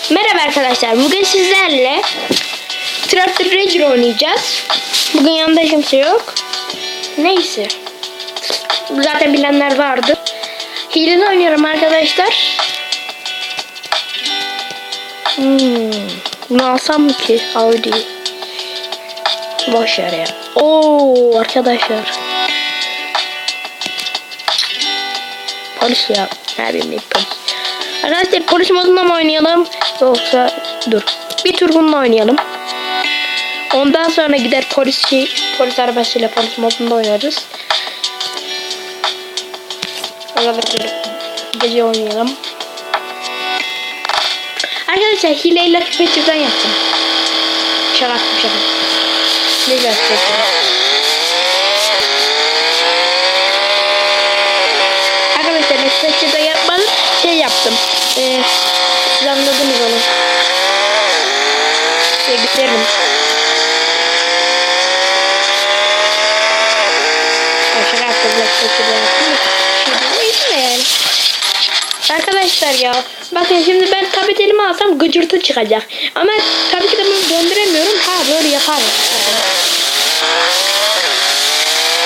Merhaba arkadaşlar, bugün sizlerle Tractor Ranger oynayacağız. Bugün yanında kimse yok. Neyse, zaten bilenler vardı. Hileli oynuyorum arkadaşlar. Bunu alsam mı ki? Audi. Boş ver ya. Oo arkadaşlar. Polis ya. Ne bileyim polis. Arkadaşlar polis modunda mı oynayalım? Yoksa dur. Bir tur bununla oynayalım. Ondan sonra gider polis arabasıyla polis modunda oynarız. Arkadaşlar gece oynayalım. Arkadaşlar hileyle küpecikten yaptım. Şaka yaptım şaka. Ne göstereyim? Arkadaşlar küpecikten yapmadım. Şey yaptım. Siz anladınız onu. Bitiririm. Şaka yaptım. Küpecikten yaptım. Şimdi yani. Arkadaşlar ya bakın şimdi ben tablet elime alsam gıcırtı çıkacak ama tabii ki de bunu döndüremiyorum. Böyle yaparım.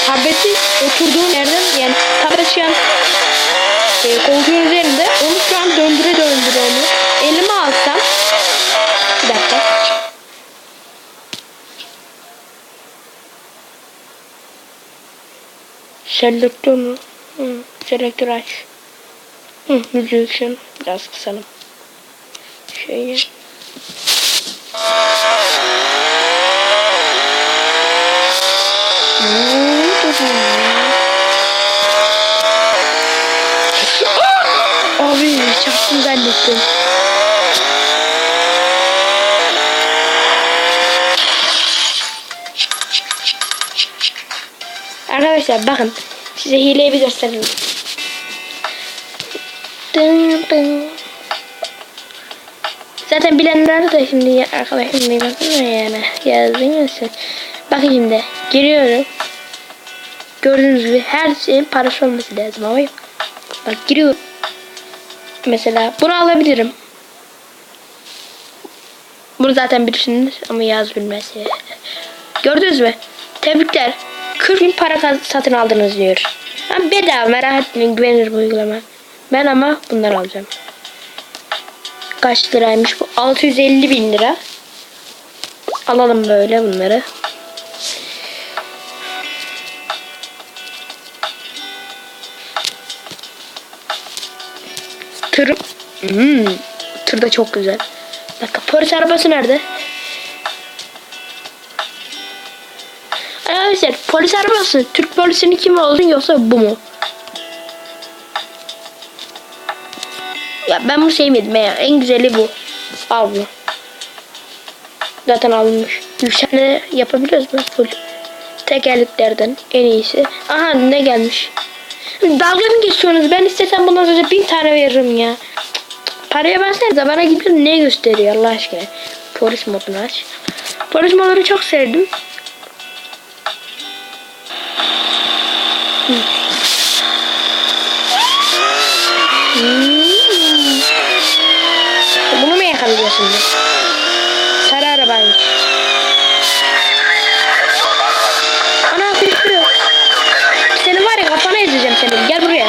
Tableti oturduğum yerden yani tablet şu an koltuğun üzerinde, onu şu an döndüre onu elime alsam bir dakika selektör mü? Selektör aç. Müzik için biraz kısalım. Şöyle. Abi çarptım zannettim. Arkadaşlar bakın size hileyi bir göstereyim. Zaten bilenler de şimdi arkadaşlar bakın yani yazdınız. Bakın şimdi giriyorum. Gördüğünüz gibi her şeyin parası olması lazım ama yok. Bak giriyorum. Mesela bunu alabilirim. Bunu zaten bilirsiniz ama yaz bilmesi. Gördünüz mü? Tebrikler. 40.000 para satın aldınız diyor. Ama bedava, merak etmeyin, güvenilir bu uygulama. Ben ama bunları alacağım. Kaç liraymış bu? 650.000 lira. Alalım böyle bunları. Tır. Tır da çok güzel. Bir dakika, polis arabası nerede? Arkadaşlar polis arabası Türk polisinin kimi olsun yoksa bu mu? Ya ben bunu sevmedim ya. En güzeli bu. Al bunu. Zaten alınmış. Yükselme yapabiliyoruz mu? Full. Tekerleklerden en iyisi. Aha ne gelmiş? Dalga mı geçiyorsunuz? Ben istesem bundan sonra 1000 tane veririm ya. Paraya versenize bana gidiyor, ne gösteriyor Allah aşkına. Polis modunu aç. Polis modunu çok sevdim. Bunu mu yakalayacağız şimdi? Sarı arabaymış. Ana fışkırıyor. Seni var ya kafana ezeceğim seni. Gel buraya.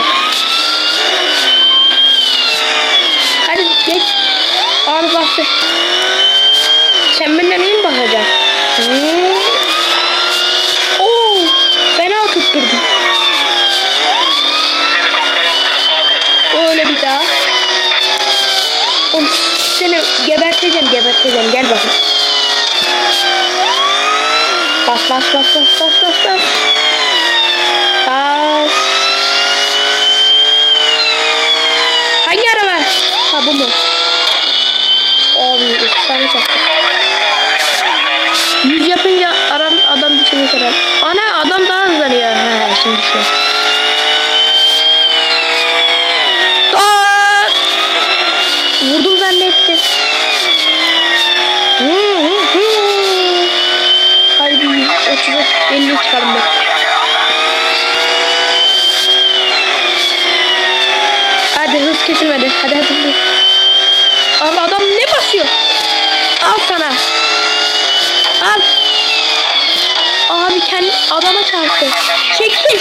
Hadi geç. Abi bastı. Sen benden iyi mi bakacaksın? Oo, fena tutturdum. Öyle bir daha. Seni geberteceğim. Gel bakayım. Bas. Bas. Hangi araba? Ha bu mu? Abi 3 tane çaktı. 100 yapınca adam düşüyor herhalde. Ana adam daha hızlanıyor. He şimdi düşüyor. Vurdum zannettim. Haydi 50 çıkalım bak. Hadi hız kesilmedi. Hadi. Ama adam ne bas? basıyor. Al sana. Al. Abi kendi adama çarptı.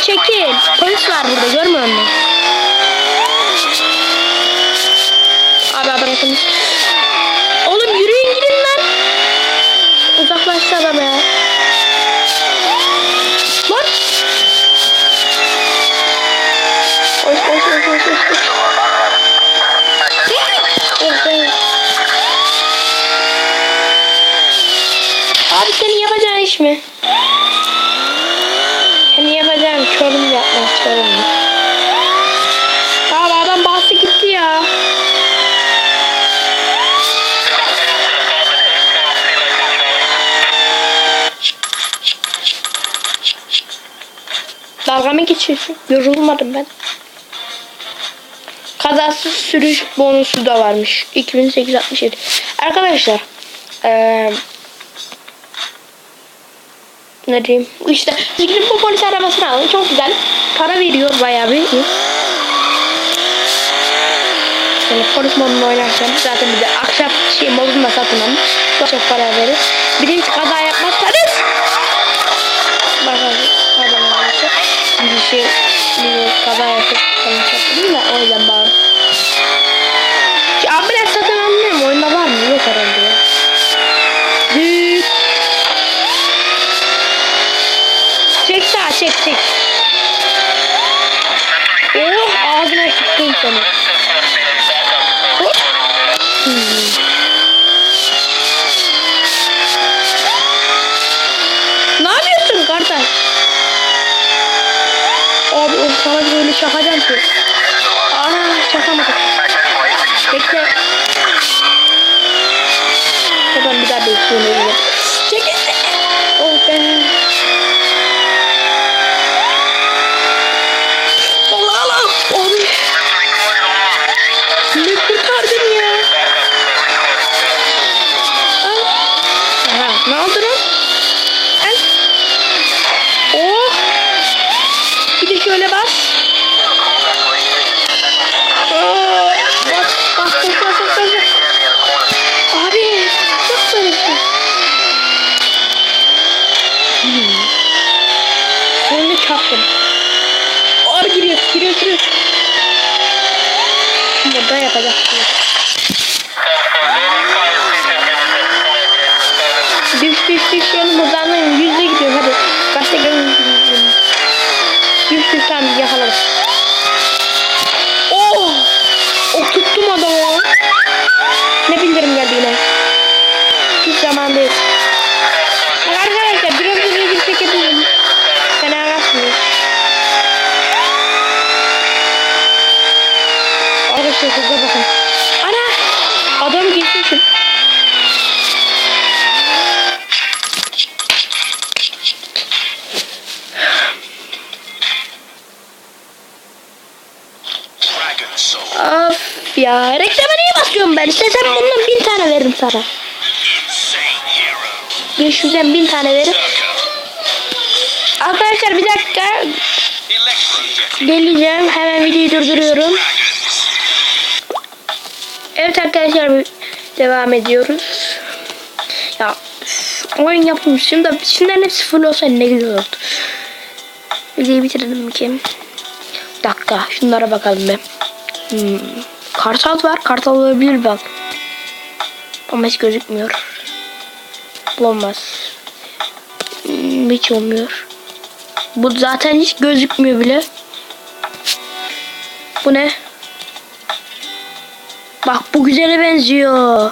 Çekil. Polis var burada, görmüyor musun? Abi bırakın. Oğlum yürüyün gidin lan. Uzaklaştı adam ya. Lan. Koş. Abi senin yapacağın iş mi? Senin yapacağın Çorum yapmaz, Çorum. Abi adam bastı gitti ya. Dalga mı geçiyorsun? Yorulmadım ben. Kazasız sürüş bonusu da varmış. 2867. Arkadaşlar. Ne diyeyim? İşte gidip bu polis arabasını alın. Çok güzel. Para veriyor bayağı bir. Yani polis modunu oynarken zaten bir de akşam modunu da satın alın. Çok para verir. Bir de hiç kaza yapmazsanız. Bakalım. Bir kaza yapıp değil mi? O yüzden bağlı. Ambulans satın alınıyor mu? Oyunda var mı? Yok herhalde ya. Düt. Çek sağa, çek. Oh, ağzına sıktım seni. Ne yapıyorsun kardeş? Abi sana böyle çakacağım ki. Ana çakamadım. Bekle. Hemen bir daha bekliyorum. Çekil. Oh be. Allah'ım. Abi. Ne kurtardın ya? Aha, ne oldu lan? Oh. Bir de şöyle bas. Bas. Abi çok böyle şey. Önüne çarptım. Abi giriyor. Burada yapacaksın. Düş yolu buradan yüzde gidiyor hadi. Kaçta gidiyorsun? Düş tamam yakaladım. Oh! Oturttum adamı. Ne bildirim geldi yine. Hiç zaman değil. Arkadaşlar biraz hızlı bir şekilde fena açmıyor. Arkadaşlar hızlı bakın. Ana! Adam geçmişim. Of ya, reklama niye basıyorum ben? İstesem bundan 1000 tane veririm sana. 500'den 1000 tane veririm. Arkadaşlar bir dakika. Geleceğim. Hemen videoyu durduruyorum. Evet arkadaşlar, devam ediyoruz. Ya oyun yapmışım da şimdiden hepsi full olsa ne güzel olurdu. Videoyu bitirdim ki. Bir dakika şunlara bakalım be. Kartal var. Kartal olabilir bak. Ama hiç gözükmüyor. Olmaz. Hiç olmuyor. Bu zaten hiç gözükmüyor bile. Bu ne? Bak bu güzele benziyor.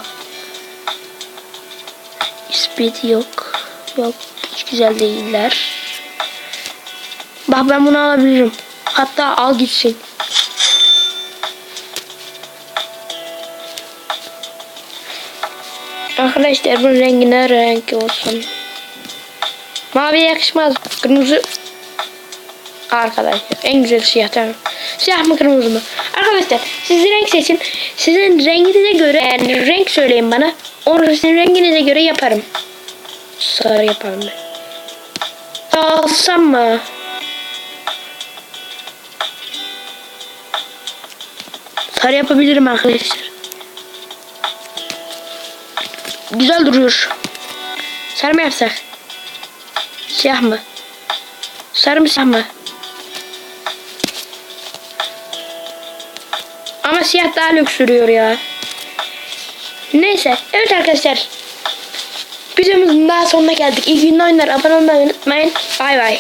Speed yok. Yok hiç güzel değiller. Bak ben bunu alabilirim. Hatta al gitsin. Arkadaşlar bunun rengi ne renk olsun? Mavi yakışmaz. Kırmızı. Arkadaşlar en güzel siyah tamam. Siyah mı kırmızı mı? Arkadaşlar siz renk seçin. Sizin renginize göre yani renk söyleyin bana. Onu sizin renginize göre yaparım. Sarı yaparım ben. Alsam mı? Sarı yapabilirim arkadaşlar. güzel duruyor. Sarı mı yapsak? Siyah mı? Sarı mı siyah mı? Ama siyah daha lüks duruyor ya. Neyse. Evet arkadaşlar. Videomuzun daha sonuna geldik. İyi günler oyunlar. Abone olmayı unutmayın. Bay bay.